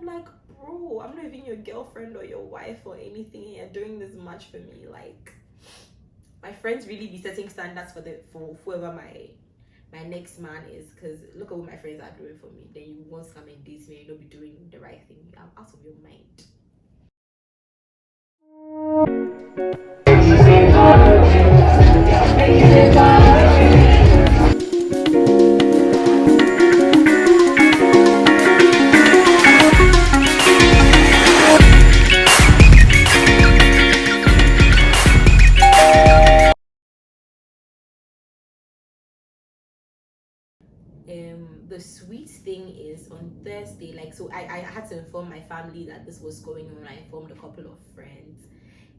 I'm like, bro, I'm not even your girlfriend or your wife or anything, and you're doing this much for me. Like, my friends really be setting standards for whoever my next man is, because look at what my friends are doing for me. Then you want to come and date me and you'll be doing the right thing. I'm out of your mind. The sweet thing is on Thursday, like, so I had to inform my family that this was going on. I informed a couple of friends,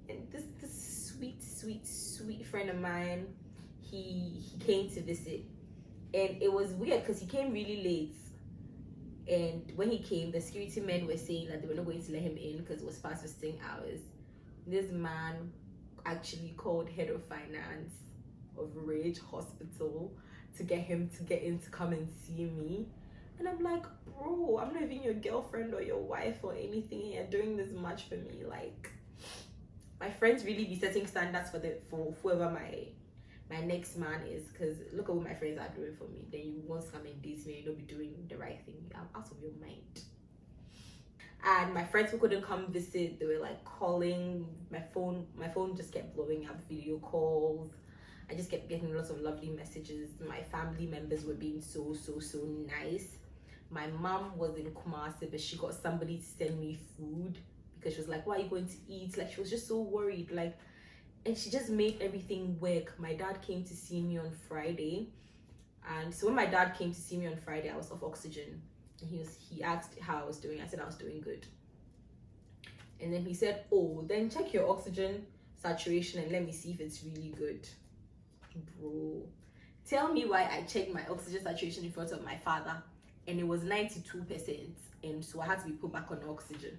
and this sweet friend of mine, he came to visit, and it was weird because he came really late. And when he came, the security men were saying that they were not going to let him in because it was past visiting hours. This man actually called head of finance of Rage Hospital to get him to get in to come and see me. And I'm like, bro, I'm not even your girlfriend or your wife or anything, and you're doing this much for me. Like, my friends really be setting standards for whoever my next man is, because look at what my friends are doing for me. Then you want to come and date me and you'll be doing the right thing. I'm out of your mind. And my friends who couldn't come visit, they were like calling my phone just kept blowing up video calls. I just kept getting lots of lovely messages. My family members were being so nice. My mom was in Kumasi, but she got somebody to send me food because she was like, "What are you going to eat?" Like, she was just so worried, like, and she just made everything work. My dad came to see me on Friday, and so when my dad came to see me on Friday, I was off oxygen, and he asked how I was doing. I said I was doing good, and then he said, "Oh, then check your oxygen saturation and let me see if it's really good." Bro, tell me why I checked my oxygen saturation in front of my father and it was 92%, and so I had to be put back on oxygen.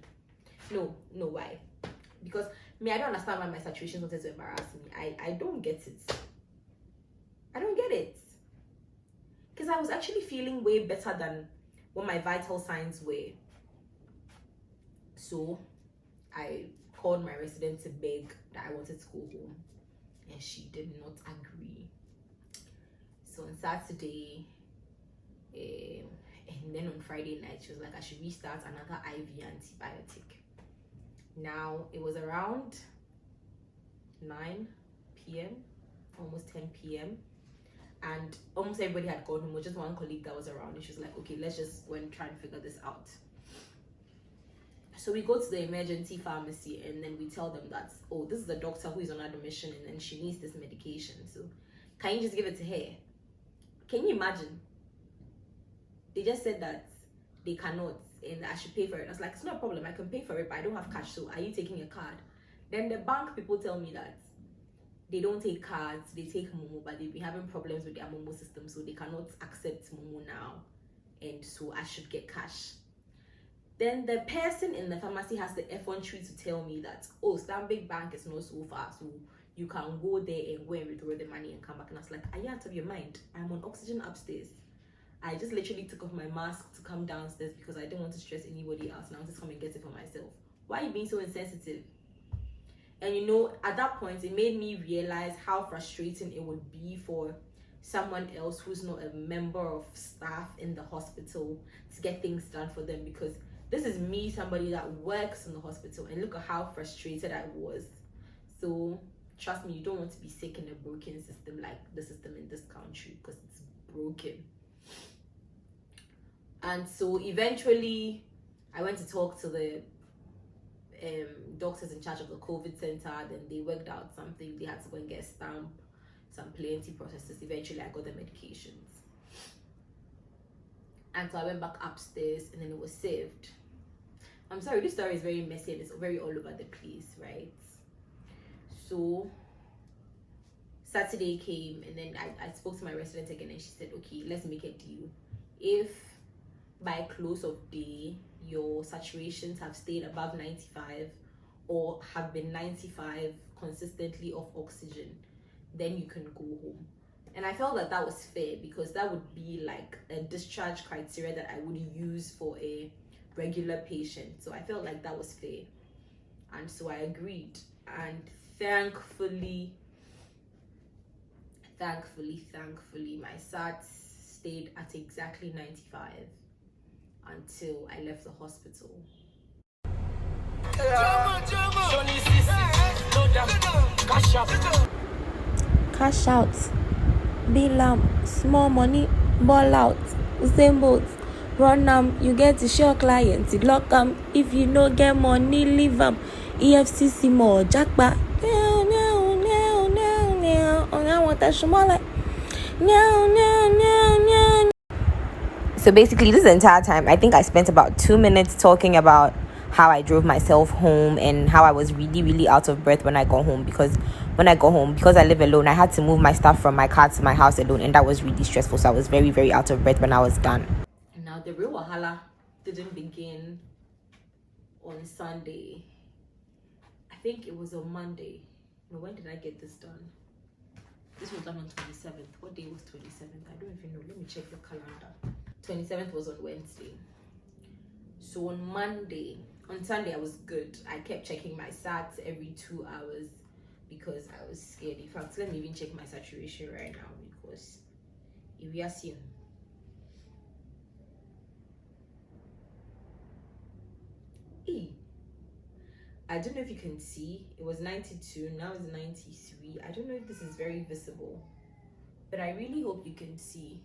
No, why? Because me, I don't understand why my saturation wanted to embarrass me. I don't get it. I don't get it. Because I was actually feeling way better than what my vital signs were. So I called my resident to beg that I wanted to go home, and she did not agree. So on Saturday, and then on Friday night, she was like, I should restart another IV antibiotic. Now it was around 9 p.m, almost 10 p.m, and almost everybody had gone home. It was just one colleague that was around, and she was like, okay, let's just go and try and figure this out. So we go to the emergency pharmacy, and then we tell them that, oh, this is the doctor who is on admission, and then she needs this medication, so can you just give it to her? Can you imagine? They just said that they cannot, and I should pay for it. I was like, it's not a problem, I can pay for it, but I don't have cash, so are you taking a card? Then the bank people tell me that they don't take cards, they take Momo, but they've been having problems with their Momo system, so they cannot accept Momo now, and so I should get cash. Then the person in the pharmacy has the effrontery to tell me that, oh, Stanbic Bank is not so far, so you can go there and go and withdraw the money and come back. And I was like, are you out of your mind? I'm on oxygen upstairs. I just literally took off my mask to come downstairs because I didn't want to stress anybody else, and I wanted to come and get it for myself. Why are you being so insensitive? And you know, at that point, it made me realize how frustrating it would be for someone else who's not a member of staff in the hospital to get things done for them, because this is me, somebody that works in the hospital, and look at how frustrated I was. So trust me, you don't want to be sick in a broken system like the system in this country, because it's broken. And so eventually I went to talk to the doctors in charge of the COVID center. Then they worked out something. They had to go and get a stamp, some plenty processes. Eventually I got the medications, and so I went back upstairs, and then it was saved. I'm sorry, this story is very messy and it's very all over the place, right? So Saturday came, and then I spoke to my resident again, and she said, okay, let's make a deal. If by close of day your saturations have stayed above 95 or have been 95 consistently off oxygen, then you can go home. And I felt that was fair, because that would be like a discharge criteria that I would use for a regular patient. So I felt like that was fair, and so I agreed. And thankfully, my SAT stayed at exactly 95 until I left the hospital. Cash out, bill small money, ball out, same boat. Run you get to show clients, lock if you no get money, leave EFCC more, jackpot. So basically, this entire time, I think I spent about 2 minutes talking about how I drove myself home and how I was really, really out of breath when I got home. Because when I got home, because I live alone, I had to move my stuff from my car to my house alone, and that was really stressful. So I was very, very out of breath when I was done. Now the real wahala didn't begin on Sunday. I think it was on Monday. No, when did I get this done? This was done on 27th. What day was 27th? I don't even know. Let me check the calendar. 27th was on Wednesday. So on Sunday I was good. I kept checking my SATs every 2 hours because I was scared. In fact, let me even check my saturation right now, because if we are seeing I don't know if you can see, it was 92, now it's 93. I don't know if this is very visible, but I really hope you can see.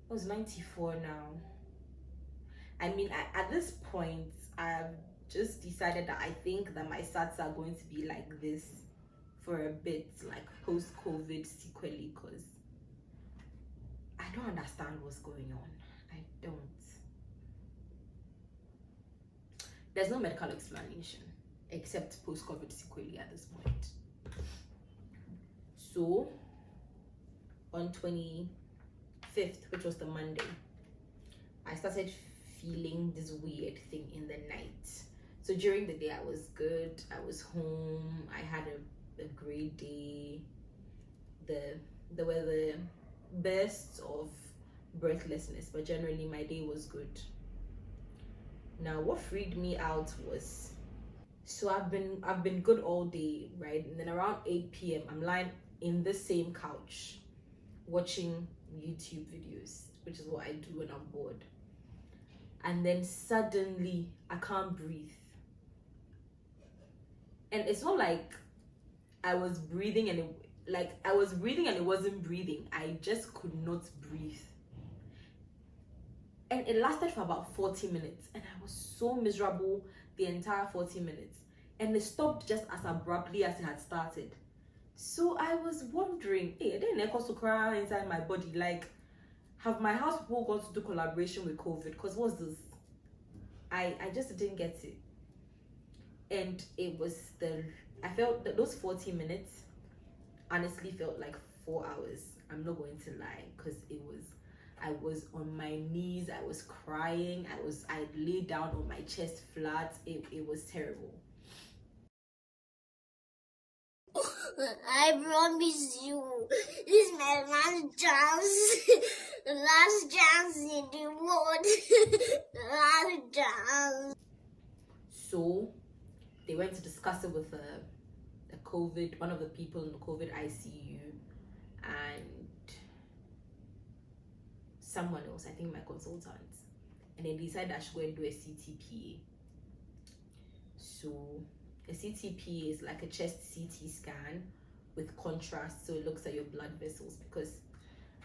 It was 94 now. I mean, at this point, I've just decided that I think that my SATs are going to be like this for a bit, like post-COVID sequelae, because I don't understand what's going on. I don't. There's no medical explanation except post-COVID sequelae at this point. So on 25th, which was the Monday, I started feeling this weird thing in the night. So during the day I was good, I was home, I had a great day. There were the bursts of breathlessness, but generally my day was good. Now what freaked me out was, so I've been good all day, right? And then around 8 p.m. I'm lying in the same couch watching YouTube videos, which is what I do when I'm bored. And then suddenly I can't breathe. And it's not like I was breathing and it wasn't breathing. I just could not breathe. And it lasted for about 40 minutes, and I was so miserable the entire 40 minutes, and it stopped just as abruptly as it had started. So I was wondering, hey, I didn't echo to cry inside my body, like, have my house people got to do collaboration with COVID? Because what's this? I just didn't get it. And it was I felt that those 40 minutes honestly felt like 4 hours. I'm not going to lie, because I was on my knees, I was crying, I laid down on my chest flat. It was terrible. I promise you, this is my last chance. The last chance in the world. The last chance. So they went to discuss it with one of the people in the COVID ICU, and someone else, I think my consultant, and they decided I should go and do a CTPA. So a CTPA is like a chest CT scan with contrast, so it looks at your blood vessels. Because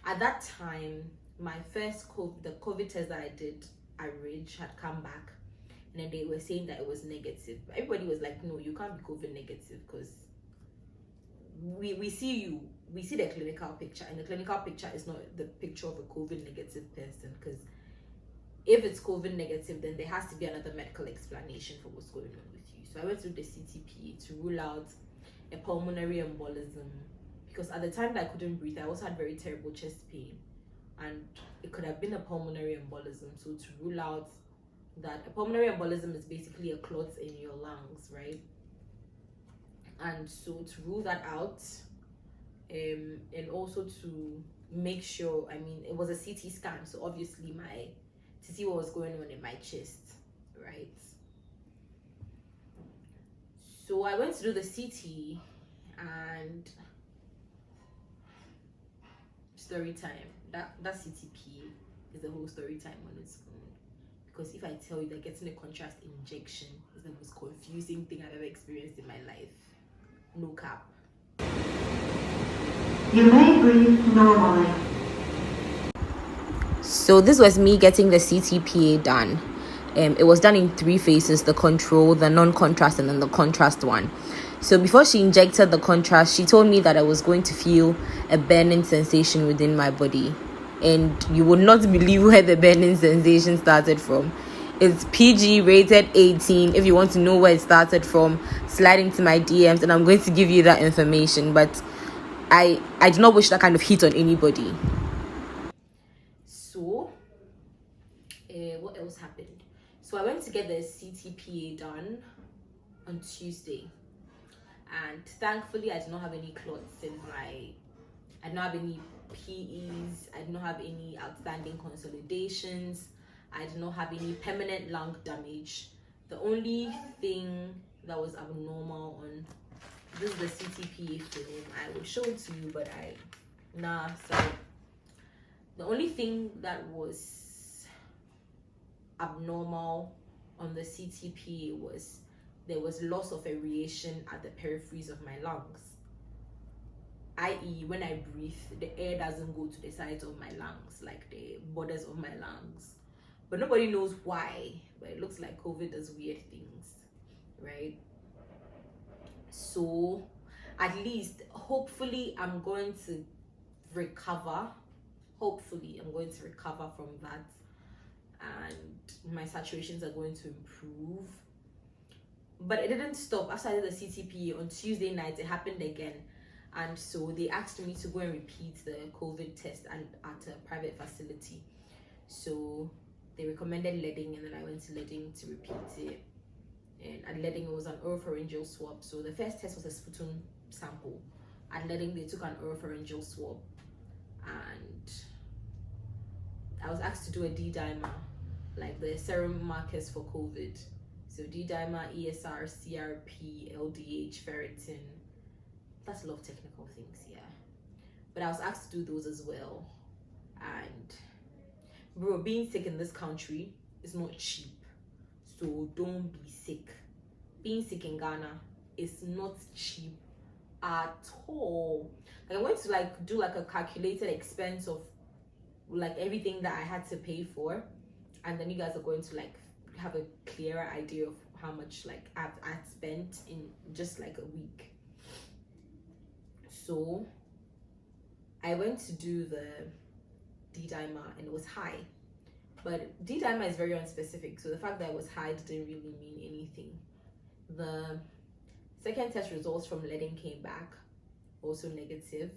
at that time, my first the COVID test that I did at Ridge had come back, and then they were saying that it was negative. Everybody was like, no, you can't be COVID negative, because we see the clinical picture, and the clinical picture is not the picture of a COVID negative person. Because if it's COVID negative, then there has to be another medical explanation for what's going on with you. So I went through the CTPA to rule out a pulmonary embolism, because at the time that I couldn't breathe, I also had very terrible chest pain, and it could have been a pulmonary embolism. So to rule out that, a pulmonary embolism is basically a clot in your lungs, right? And so to rule that out, and also to make sure, I mean, it was a CT scan, so obviously my to see what was going on in my chest, right? So I went to do the CT, and story time. That CTP is the whole story time on its own. Because if I tell you that getting a contrast injection is the most confusing thing I've ever experienced in my life, no cap. You may breathe normally. So this was me getting the CTPA done. It was done in 3 phases: the control, the non-contrast, and then the contrast one. So before she injected the contrast, she told me that I was going to feel a burning sensation within my body. And you would not believe where the burning sensation started from. It's PG rated 18. If you want to know where it started from, slide into my DMs and I'm going to give you that information. But I do not wish that kind of heat on anybody. So, what else happened? So I went to get the CTPA done on Tuesday. And thankfully, I did not have any clots in I did not have any PEs. I did not have any outstanding consolidations. I did not have any permanent lung damage. The only thing that was abnormal on this is the CTPA film. I will show it to you, but sorry. The only thing that was abnormal on the CTPA was there was loss of aeration at the peripheries of my lungs. I.e., when I breathe, the air doesn't go to the sides of my lungs, like the borders of my lungs. But nobody knows why. But it looks like COVID does weird things, right? So, at least, hopefully, I'm going to recover. Hopefully, I'm going to recover from that. And my saturations are going to improve. But it didn't stop. After I did the CTP on Tuesday night, it happened again. And so they asked me to go and repeat the COVID test at a private facility. So they recommended leading, and then I went to leading to repeat it. And at leading, it was an oropharyngeal swab. So the first test was a sputum sample. At leading, they took an oropharyngeal swab. And I was asked to do a Ddimer, like the serum markers for COVID. So Ddimer, ESR, CRP, LDH, ferritin. That's a lot of technical things, yeah. But I was asked to do those as well. And bro, being sick in this country is not cheap. So don't be sick. Being sick in Ghana is not cheap at all. Like I'm going to do a calculated expense of everything that I had to pay for, and then you guys are going to have a clearer idea of how much I've spent in just a week. So I went to do the Ddimer and it was high, but Ddimer is very unspecific, so the fact that it was high didn't really mean anything. The second test results from leading came back also negative.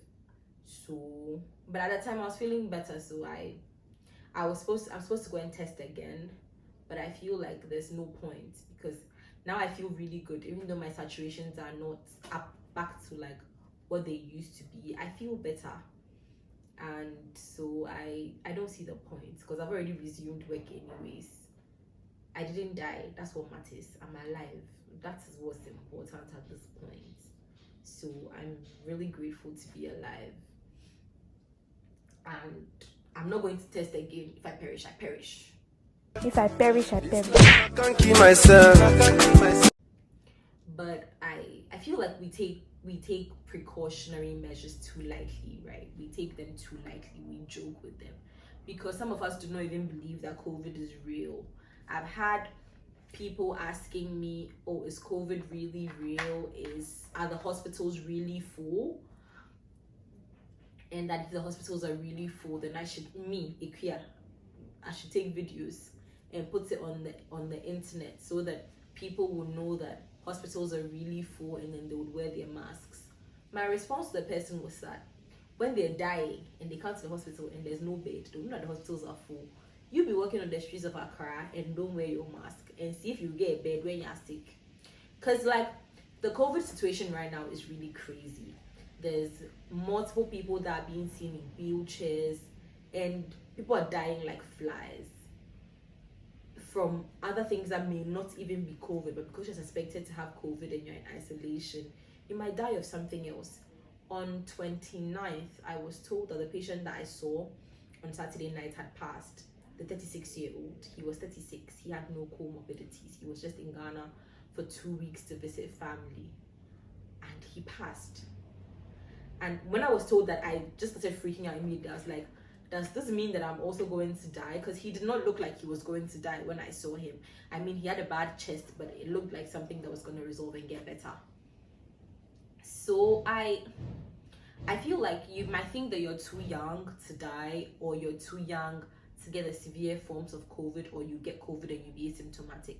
So but at that time I was feeling better, so I'm supposed to go and test again, but I feel like there's no point because now I feel really good. Even though my saturations are not up back to what they used to be, I feel better. And so I don't see the point because I've already resumed work anyways. I didn't die. That's what matters. I'm alive. That is what's important at this point. So I'm really grateful to be alive. And I'm not going to test again. If I perish, I perish. If I perish, I perish. I can't keep myself. But I feel like we take precautionary measures too lightly, right? We take them too lightly. We joke with them because some of us do not even believe that COVID is real. I've had people asking me, "Oh, is COVID really real? Are the hospitals really full?" And that if the hospitals are really full, then I should take videos and put it on the internet so that people will know that hospitals are really full, and then they would wear their masks. My response to the person was that when they're dying and they come to the hospital and there's no bed, they know that the hospitals are full. You be walking on the streets of Accra and don't wear your mask and see if you get a bed when you're sick. Because the COVID situation right now is really crazy. There's multiple people that are being seen in wheelchairs and people are dying like flies. from other things that may not even be COVID, but because you're suspected to have COVID and you're in isolation, you might die of something else. On 29th, I was told that the patient that I saw on Saturday night had passed. The 36-year-old, he was 36, he had no comorbidities, he was just in Ghana for 2 weeks to visit family, and he passed. And when I was told that, I just started freaking out immediately. I was like, does this mean that I'm also going to die? Because he did not look like he was going to die when I saw him. I mean, he had a bad chest, but it looked like something that was going to resolve and get better. So I feel like you might think that you're too young to die, or you're too young to get the severe forms of COVID, or you get COVID and you be asymptomatic.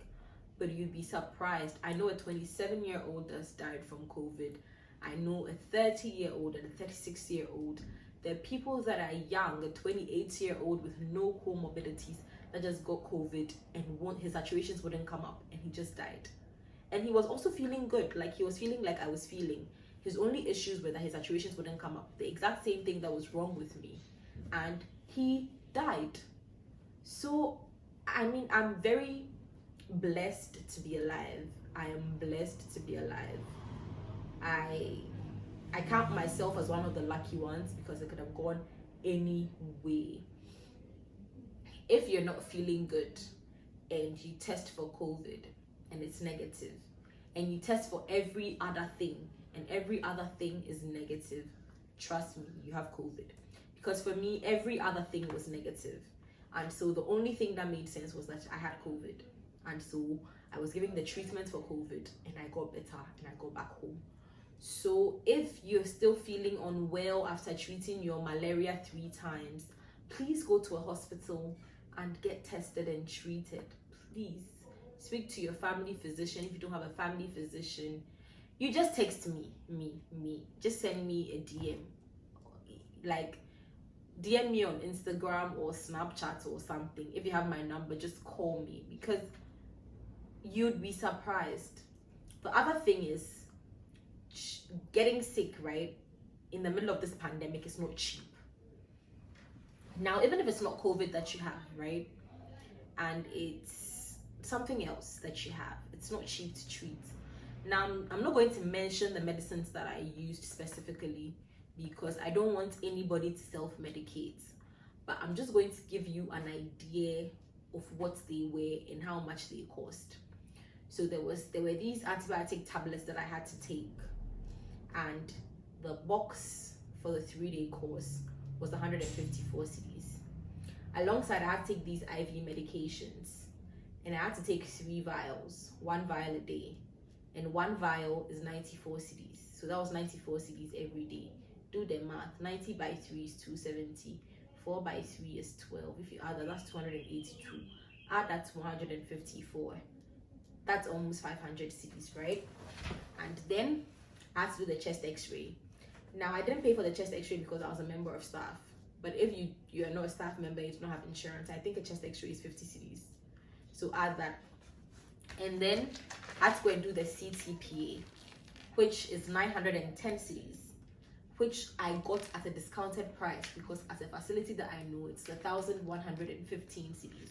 But you'd be surprised. I know a 27-year-old that's died from COVID. I know a 30-year-old and a 36-year-old. There are people that are young, a 28-year-old with no comorbidities that just got COVID and his saturations wouldn't come up and he just died. And he was also feeling good, like he was feeling like I was feeling. His only issues were that his saturations wouldn't come up, the exact same thing that was wrong with me. And he died. So, I mean, I'm very blessed to be alive. I am blessed to be alive. I count myself as one of the lucky ones because it could have gone any way. If you're not feeling good and you test for COVID and it's negative, and you test for every other thing and every other thing is negative, trust me, you have COVID. Because for me, every other thing was negative. And so the only thing that made sense was that I had COVID. And so I was giving the treatment for COVID and I got better and I got back home. So if you're still feeling unwell after treating your malaria 3 times, please go to a hospital and get tested and treated. Please speak to your family physician. If you don't have a family physician, you just text me. Just send me a DM. Like, DM me on Instagram or Snapchat or something. If you have my number, just call me, because you'd be surprised. The other thing is, getting sick, right, in the middle of this pandemic is not cheap. Now, even if it's not COVID that you have, right, and it's something else that you have, it's not cheap to treat. Now, I'm not going to mention the medicines that I used specifically because I don't want anybody to self-medicate, but I'm just going to give you an idea of what they were and how much they cost. So there were these antibiotic tablets that I had to take, and the box for the 3-day course was 154 cedis. Alongside, I had to take these IV medications, and I had to take 3 vials, 1 vial a day, and 1 vial is 94 cedis. So that was 94 cedis every day. Do the math. 90 by 3 is 270. 4 by 3 is 12. If you add that, that's 282. Add that to 154. That's almost 500 cedis, right? And then I had to do the chest x-ray. Now, I didn't pay for the chest x-ray because I was a member of staff. But if you are not a staff member, you don't have insurance, I think a chest x-ray is 50 cedis. So add that. And then I had to go and do the CTPA, which is 910 cedis, which I got at a discounted price because as a facility that I know, it's 1,115 cedis.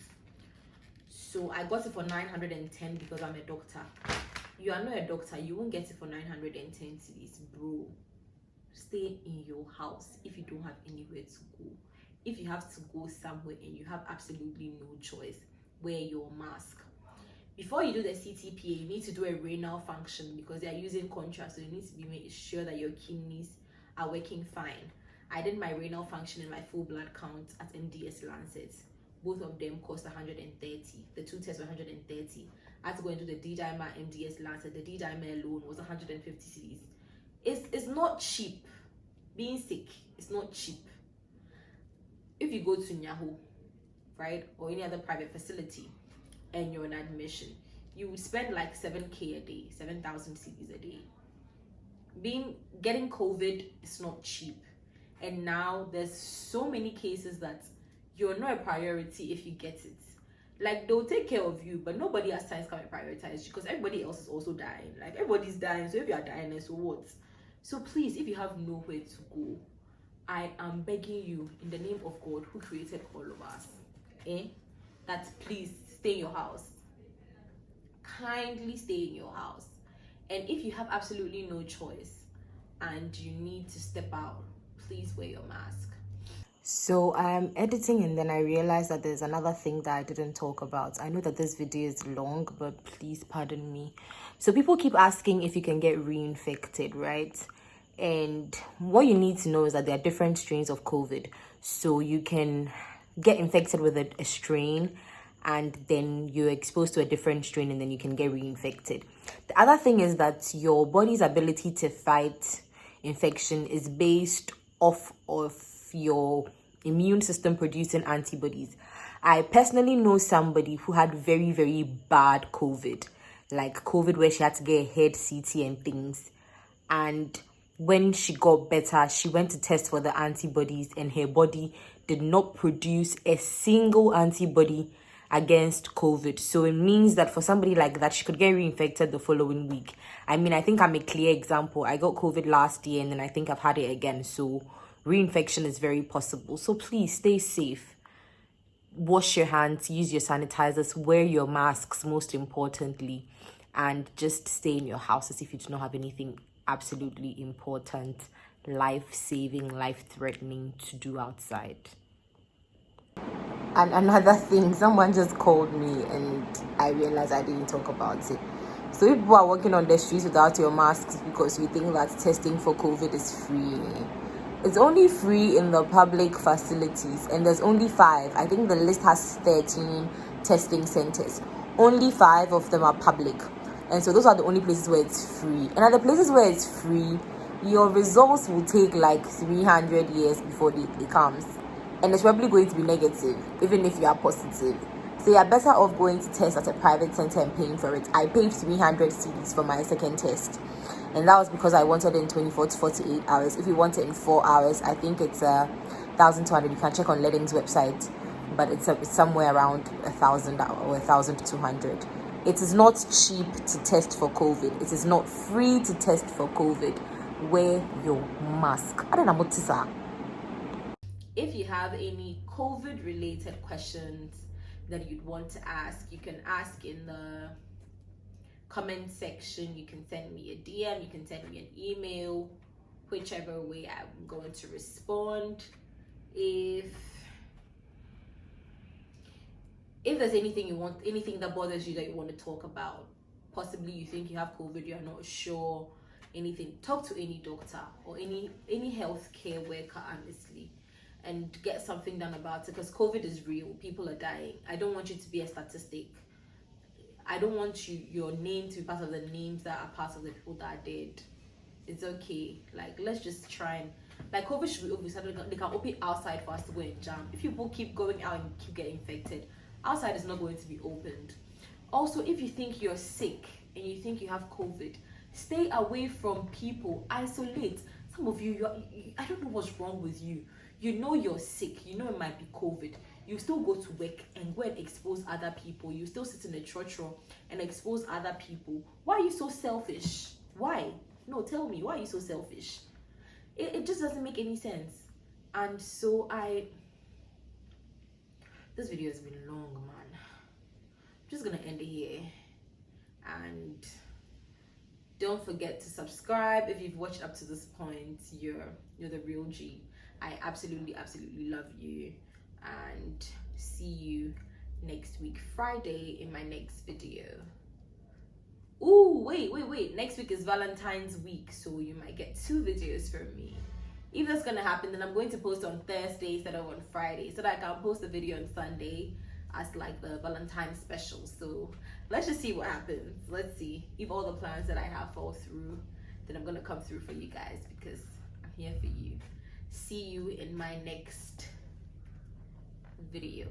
So I got it for 910 because I'm a doctor. You are not a doctor, you won't get it for 910 cedis, bro. Stay in your house if you don't have anywhere to go. If you have to go somewhere and you have absolutely no choice, wear your mask. Before you do the CTPA, you need to do a renal function because they are using contrast, so you need to be sure that your kidneys are working fine. I did my renal function and my full blood count at MDS Lancet. Both of them cost 130. The 2 tests were 130. I had to go and do the Ddimer MDS Lancet. The Ddimer alone was 150 cedis. It's not cheap. Being sick is not cheap. If you go to Nyaho, right, or any other private facility, and you're on admission, you would spend like 7k a day, 7,000 cedis a day. Getting COVID is not cheap, and now there's so many cases that you're not a priority if you get it. Like, they'll take care of you, but nobody has time to come and prioritize you because everybody else is also dying. Like, everybody's dying, so if you are dying, so what? So please, if you have nowhere to go, I am begging you in the name of God who created all of us, that please stay in your house. Kindly stay in your house. And if you have absolutely no choice and you need to step out, please wear your mask. So I'm editing and then I realized that there's another thing that I didn't talk about. I know that this video is long, but please pardon me. So people keep asking if you can get reinfected, right? And what you need to know is that there are different strains of COVID. So you can get infected with a strain and then you're exposed to a different strain and then you can get reinfected. The other thing is that your body's ability to fight infection is based off of your immune system producing antibodies. I personally know somebody who had very, very bad COVID, like COVID where she had to get a head CT and things. And when she got better, she went to test for the antibodies and her body did not produce a single antibody against COVID. So it means that for somebody like that, she could get reinfected the following week. I mean, I think I'm a clear example. I got COVID last year and then I think I've had it again. So reinfection is very possible. So please stay safe. Wash your hands, use your sanitizers, wear your masks most importantly, and just stay in your houses if you do not have anything absolutely important, life-saving, life-threatening to do outside. And another thing, someone just called me and I realized I didn't talk about it. So people are walking on the streets without your masks because you think that testing for COVID is free. It's only free in the public facilities and there's only 5. I think the list has 13 testing centers. Only 5 of them are public. And so those are the only places where it's free. And at the places where it's free, your results will take like 300 years before it comes. And it's probably going to be negative, even if you are positive. So you're better off going to test at a private center and paying for it. I paid 300 cedis for my second test. And that was because I wanted it in 24 to 48 hours. If you want it in 4 hours, I think it's 1,200. You can check on Ledding's website. But it's somewhere around 1,000 or 1,200. It is not cheap to test for COVID. It is not free to test for COVID. Wear your mask. I don't know what to say. If you have any COVID related questions that you'd want to ask, you can ask in the comment section. You can send me a DM, you can send me an email, whichever way I'm going to respond. If there's anything you want, anything that bothers you that you want to talk about, possibly you think you have COVID, you're not sure, anything, talk to any doctor or any healthcare worker, honestly, and get something done about it, because COVID is real. People are dying. I don't want you to be a statistic. I don't want your name to be part of the names that are part of the people that are dead. It's okay. Like, let's just try and, like, COVID should be open. So they can open outside for us to go and jam. If people keep going out and keep getting infected, outside is not going to be opened. Also, if you think you're sick and you think you have COVID, stay away from people. Isolate. Some of you, I don't know what's wrong with you. You know you're sick. You know it might be COVID. You still go to work and go and expose other people. You still sit in a church room and expose other people. Why are you so selfish? Why? No, tell me, why are you so selfish? It just doesn't make any sense. And so this video has been long, man. I'm just gonna end it here. And don't forget to subscribe. If you've watched up to this point, you're the real G. I absolutely love you, and see you next week Friday in my next video. Ooh, wait, next week is Valentine's week, so you might get 2 videos from me. If that's gonna happen, then I'm going to post on Thursday instead of on Friday, so that I can post a video on Sunday as like the Valentine's special. So let's just see what happens. Let's see if all the plans that I have fall through, then I'm gonna come through for you guys, because I'm here for you. See you in my next video.